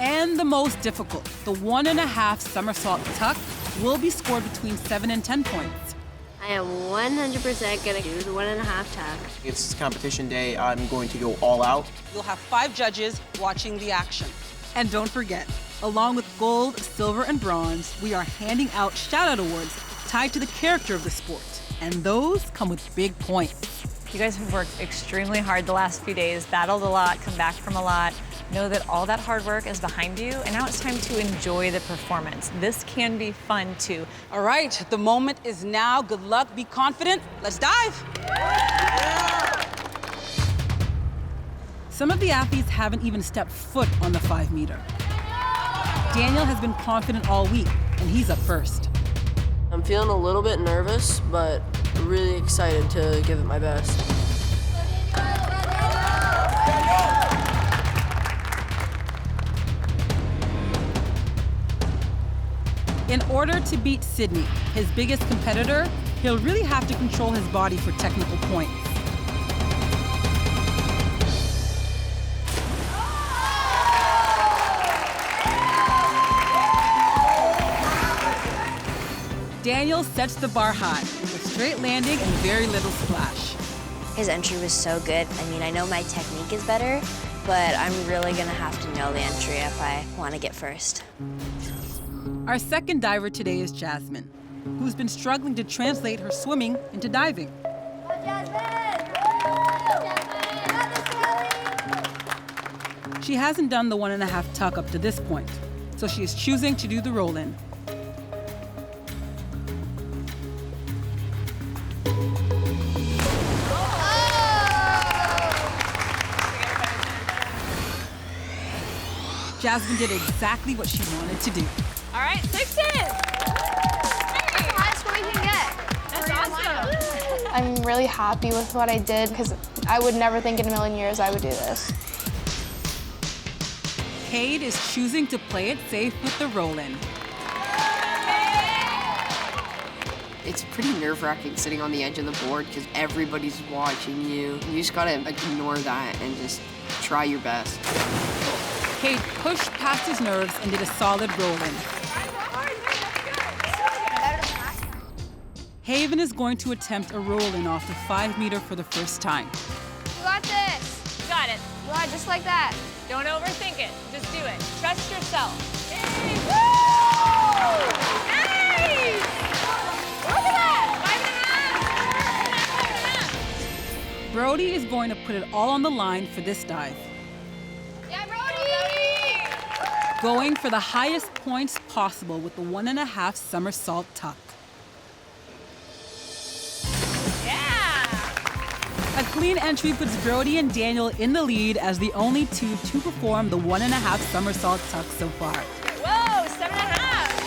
Speaker 1: and the most difficult, the 1.5 somersault tuck, will be scored between 7 and 10 points.
Speaker 5: I am 100% gonna do the 1.5 tuck.
Speaker 7: It's competition day. I'm going to go all out.
Speaker 1: You'll have 5 judges watching the action. And don't forget, along with gold, silver, and bronze, we are handing out shout-out awards tied to the character of the sport. And those come with big points.
Speaker 14: You guys have worked extremely hard the last few days, battled a lot, come back from a lot. Know that all that hard work is behind you, and now it's time to enjoy the performance. This can be fun, too.
Speaker 1: All right, the moment is now. Good luck, be confident. Let's dive. Some of the athletes haven't even stepped foot on the 5-meter. Daniel has been confident all week, and he's up first.
Speaker 8: I'm feeling a little bit nervous, but really excited to give it my best.
Speaker 1: In order to beat Sydney, his biggest competitor, he'll really have to control his body for technical points. Daniel sets the bar high with a straight landing and very little splash.
Speaker 5: His entry was so good. I mean, I know my technique is better, but I'm really gonna have to know the entry if I want to get first.
Speaker 1: Our second diver today is Jasmine, who's been struggling to translate her swimming into diving. She hasn't done the 1.5 tuck up to this point, so she is choosing to do the roll-in. Jasmine did exactly what she wanted to do.
Speaker 14: All right, 6 in.
Speaker 5: Highest score you can get.
Speaker 14: That's awesome.
Speaker 6: I'm really happy with what I did because I would never think in a million years I would do this.
Speaker 1: Cade is choosing to play it safe with the roll-in.
Speaker 13: It's pretty nerve-wracking sitting on the edge of the board because everybody's watching you. You just gotta ignore that and just try your best.
Speaker 1: Cade pushed past his nerves and did a solid roll-in. Haven is going to attempt a roll-in off the 5-meter for the first time.
Speaker 5: You got this.
Speaker 14: You got it.
Speaker 5: You got it just like that.
Speaker 14: Don't overthink it. Just do it. Trust yourself. Yay.
Speaker 5: Woo!
Speaker 14: Nice! Look at that! 5.5.
Speaker 1: Brody is going to put it all on the line for this dive.
Speaker 5: Yeah, Brody!
Speaker 1: Going for the highest points possible with the 1.5 somersault tuck. A clean entry puts Brody and Daniel in the lead as the only two to perform the 1.5 somersault tuck so far.
Speaker 14: Whoa, 7.5.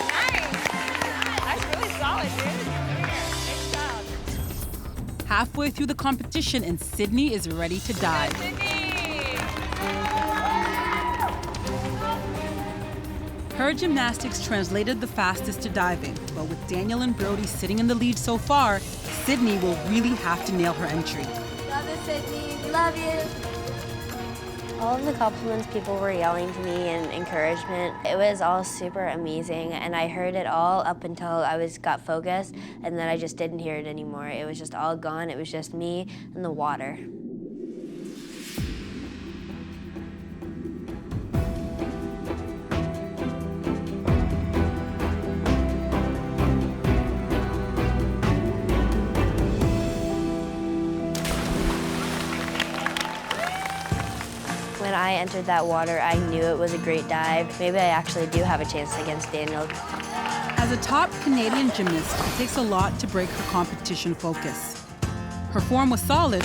Speaker 14: Nice. That's really solid, dude. Nice job.
Speaker 1: Halfway through the competition and Sydney is ready to dive. Her gymnastics translated the fastest to diving, but with Daniel and Brody sitting in the lead so far, Sydney will really have to nail her entry.
Speaker 5: Love it, Sydney. Love you.
Speaker 4: All of the compliments people were yelling to me and encouragement, it was all super amazing, and I heard it all up until I got focused, and then I just didn't hear it anymore. It was just all gone. It was just me and the water. When I entered that water, I knew it was a great dive. Maybe I actually do have a chance against Daniel.
Speaker 1: As a top Canadian gymnast, it takes a lot to break her competition focus. Her form was solid,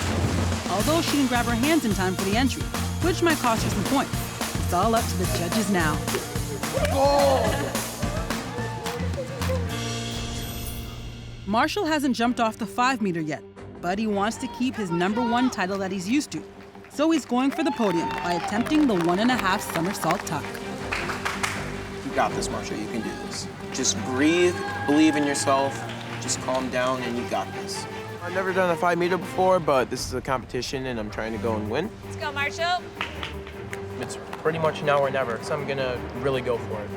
Speaker 1: although she didn't grab her hands in time for the entry, which might cost her some points. It's all up to the judges now. Marshall hasn't jumped off the 5-meter yet, but he wants to keep his #1 title that he's used to. So he's going for the podium by attempting the 1.5 somersault tuck.
Speaker 7: You got this, Marshall. You can do this. Just breathe, believe in yourself, just calm down, and you got this. I've never done a 5-meter before, but this is a competition, and I'm trying to go and win.
Speaker 14: Let's go, Marshall.
Speaker 7: It's pretty much now or never, so I'm gonna really go for it.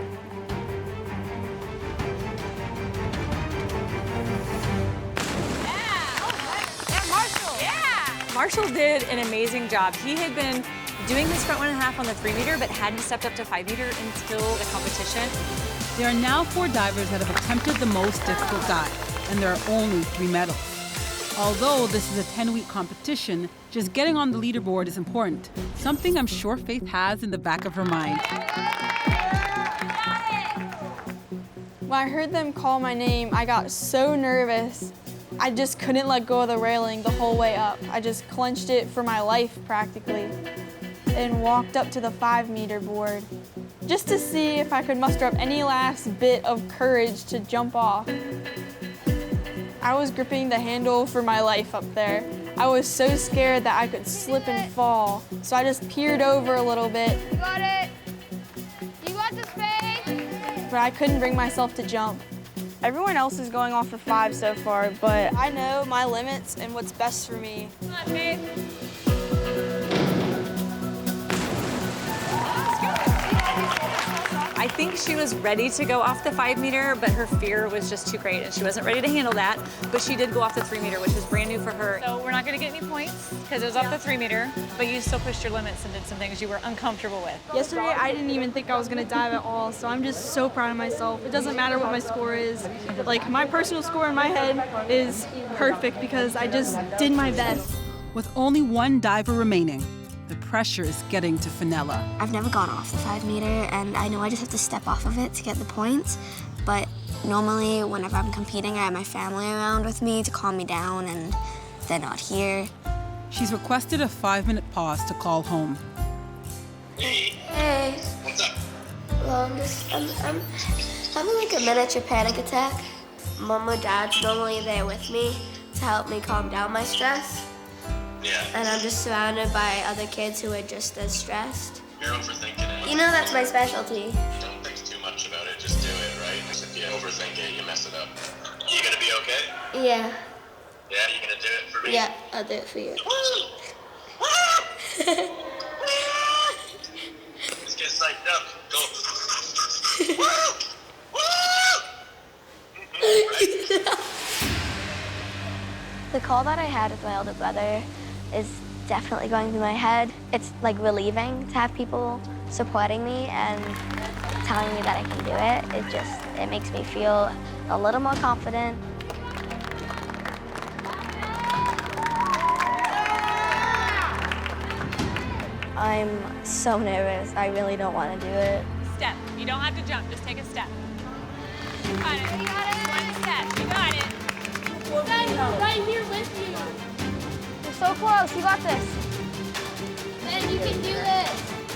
Speaker 14: Marshall did an amazing job. He had been doing his front 1.5 on the 3-meter, but hadn't stepped up to 5-meter until the competition.
Speaker 1: There are now 4 divers that have attempted the most difficult dive, and there are only 3 medals. Although this is a 10-week competition, just getting on the leaderboard is important, something I'm sure Faith has in the back of her mind.
Speaker 6: When I heard them call my name, I got so nervous. I just couldn't let go of the railing the whole way up. I just clenched it for my life, practically, and walked up to the 5-meter board just to see if I could muster up any last bit of courage to jump off. I was gripping the handle for my life up there. I was so scared that I could slip and fall, so I just peered over a little bit.
Speaker 5: You got it. You got this, Faith.
Speaker 6: But I couldn't bring myself to jump. Everyone else is going off for 5 so far, but I know my limits and what's best for me.
Speaker 14: Come on, Faith. I think she was ready to go off the 5-meter, but her fear was just too great, and she wasn't ready to handle that. But she did go off the 3-meter, which was brand new for her. So we're not going to get any points because it was off the 3-meter, but you still pushed your limits and did some things you were uncomfortable with.
Speaker 6: Yesterday, I didn't even think I was going to dive at all, so I'm just so proud of myself. It doesn't matter what my score is. Like, my personal score in my head is perfect because I just did my best.
Speaker 1: With only 1 diver remaining, the pressure is getting to Fenella.
Speaker 5: I've never gone off the 5-meter, and I know I just have to step off of it to get the points, but normally whenever I'm competing, I have my family around with me to calm me down, and they're not here.
Speaker 1: She's requested a 5-minute pause to call home.
Speaker 15: Hey.
Speaker 5: Hey.
Speaker 15: What's up?
Speaker 18: Well, I'm having like a miniature panic attack. Mom or Dad's normally there with me to help me calm down my stress.
Speaker 3: Yeah.
Speaker 18: And I'm just surrounded by other kids who are just as stressed.
Speaker 3: You're overthinking it.
Speaker 18: You know that's my specialty.
Speaker 3: Don't think too much about it, just do it, right? Because if you overthink it, you mess it up. You gonna be okay?
Speaker 18: Yeah.
Speaker 3: Yeah, you gonna do it for me?
Speaker 18: Yeah, I'll do it for you.
Speaker 3: Let's get psyched up. Go.
Speaker 5: The call that I had with my older brother is definitely going through my head. It's like relieving to have people supporting me and telling me that I can do it. It makes me feel a little more confident. I'm so nervous. I really don't want to do it.
Speaker 14: Step. You don't have to jump. Just take a step. You got it. You got it. One step. You got it.
Speaker 5: Ben, we're right here with you. You're so close. You got this. Ben, you can do this.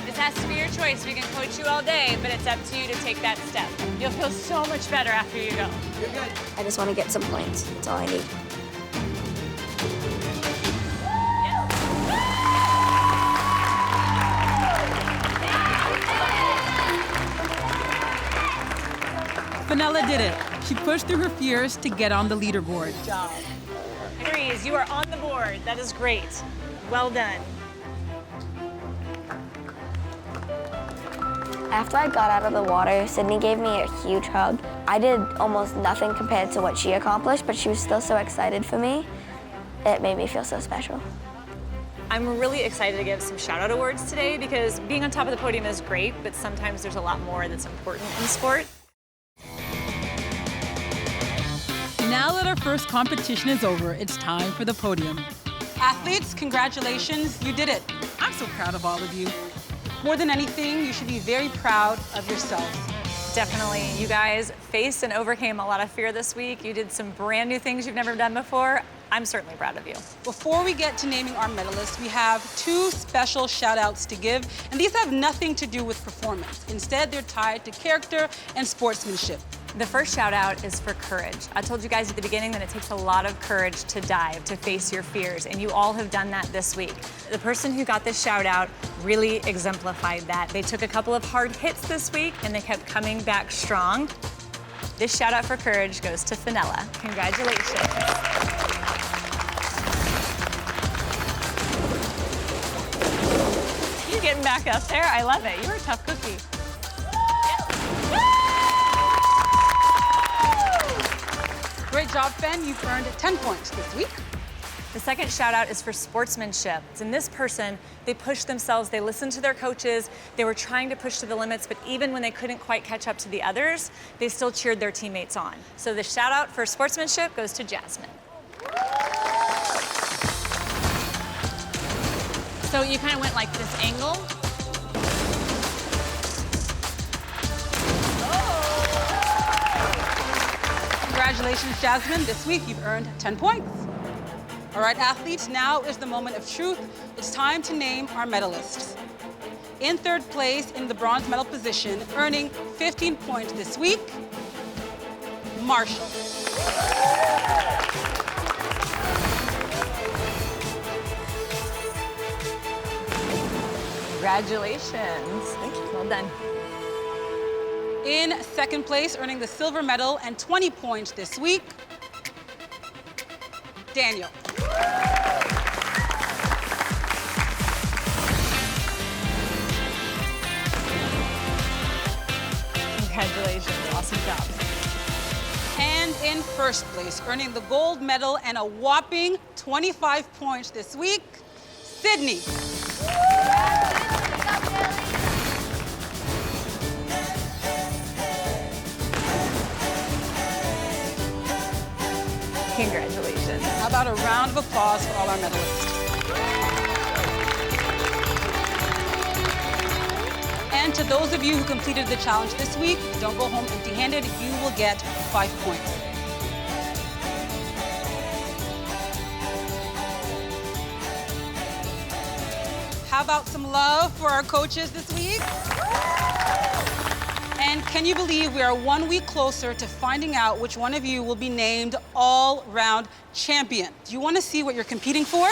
Speaker 14: This has to be your choice. We can coach you all day, but it's up to you to take that step. You'll feel so much better after you go.
Speaker 5: You're good. I just want to get some points. That's all I need.
Speaker 1: Fenella did it. She pushed through her fears to get on the leaderboard.
Speaker 14: Good job. Agrees, you are on the board. That is great. Well done.
Speaker 5: After I got out of the water, Sydney gave me a huge hug. I did almost nothing compared to what she accomplished, but she was still so excited for me. It made me feel so special.
Speaker 14: I'm really excited to give some shout-out awards today because being on top of the podium is great, but sometimes there's a lot more that's important in sport.
Speaker 1: Now that our first competition is over, it's time for the podium. Athletes, congratulations, you did it. I'm so proud of all of you. More than anything, you should be very proud of yourselves.
Speaker 14: Definitely. You guys faced and overcame a lot of fear this week. You did some brand new things you've never done before. I'm certainly proud of you.
Speaker 1: Before we get to naming our medalists, we have two special shout-outs to give, and these have nothing to do with performance. Instead, they're tied to character and sportsmanship.
Speaker 14: The first shout out is for courage. I told you guys at the beginning that it takes a lot of courage to dive, to face your fears, and you all have done that this week. The person who got this shout out really exemplified that. They took a couple of hard hits this week and they kept coming back strong. This shout out for courage goes to Fenella. Congratulations. You getting back up there? I love it. You're a tough cookie.
Speaker 1: Great job, Fen. You've earned 10 points this week.
Speaker 14: The second shout out is for sportsmanship. In this person, they pushed themselves, they listened to their coaches, they were trying to push to the limits, but even when they couldn't quite catch up to the others, they still cheered their teammates on. So the shout out for sportsmanship goes to Jasmine. So you kind of went like this angle.
Speaker 1: Congratulations, Jasmine. This week, you've earned 10 points. All right, athletes, now is the moment of truth. It's time to name our medalists. In third place in the bronze medal position, earning 15 points this week, Marshall.
Speaker 14: Congratulations. Thank you. Well done.
Speaker 1: In second place, earning the silver medal and 20 points this week, Daniel.
Speaker 14: Congratulations, awesome job.
Speaker 1: And in first place, earning the gold medal and a whopping 25 points this week, Sydney.
Speaker 14: Congratulations.
Speaker 1: How about a round of applause for all our medalists? And to those of you who completed the challenge this week, don't go home empty-handed. You will get 5 points. How about some love for our coaches this week? And can you believe we are 1 week closer to finding out which one of you will be named all-round champion? Do you want to see what you're competing for?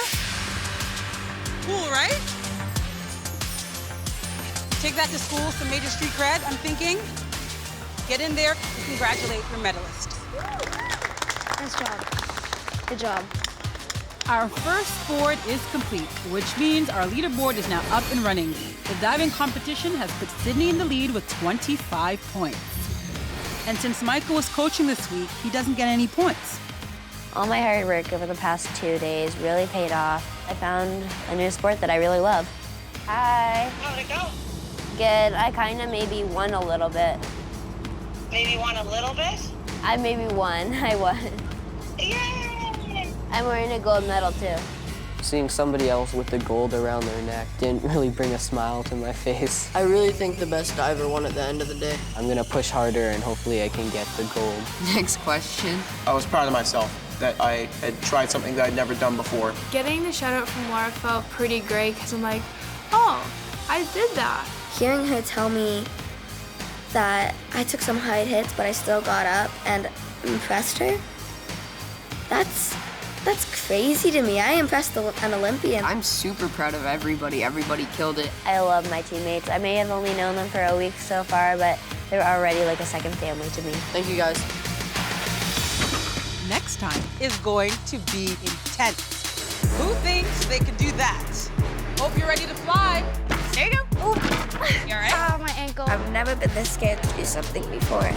Speaker 1: Cool, right? Take that to school, some major street cred, I'm thinking. Get in there and congratulate your medalist.
Speaker 5: Nice job. Good job.
Speaker 1: Our first sport is complete, which means our leaderboard is now up and running. The diving competition has put Sydney in the lead with 25 points. And since Michael was coaching this week, he doesn't get any points.
Speaker 4: All my hard work over the past 2 days really paid off. I found a new sport that I really love. Hi.
Speaker 19: How'd it go?
Speaker 4: Good. I kind of maybe won a little bit.
Speaker 19: Maybe won a little bit?
Speaker 4: I maybe won. I won.
Speaker 19: Yay!
Speaker 4: I'm wearing a gold medal, too.
Speaker 10: Seeing somebody else with the gold around their neck didn't really bring a smile to my face.
Speaker 8: I really think the best diver won at the end of the day.
Speaker 10: I'm gonna push harder and hopefully I can get the gold.
Speaker 13: Next question.
Speaker 7: I was proud of myself that I had tried something that I'd never done before.
Speaker 6: Getting the shout out from Laura felt pretty great because I'm like, oh, I did that.
Speaker 18: Hearing her tell me that I took some hard hits, but I still got up and impressed her, that's crazy to me. I impressed an Olympian.
Speaker 13: I'm super proud of everybody. Everybody killed it.
Speaker 4: I love my teammates. I may have only known them for a week so far, but they're already like a second family to me.
Speaker 8: Thank you, guys.
Speaker 1: Next time is going to be intense. Who thinks they can do that? Hope you're ready to fly. There you go.
Speaker 5: Ooh.
Speaker 1: You all right?
Speaker 5: Oh, my ankle.
Speaker 18: I've never been this scared to do something before.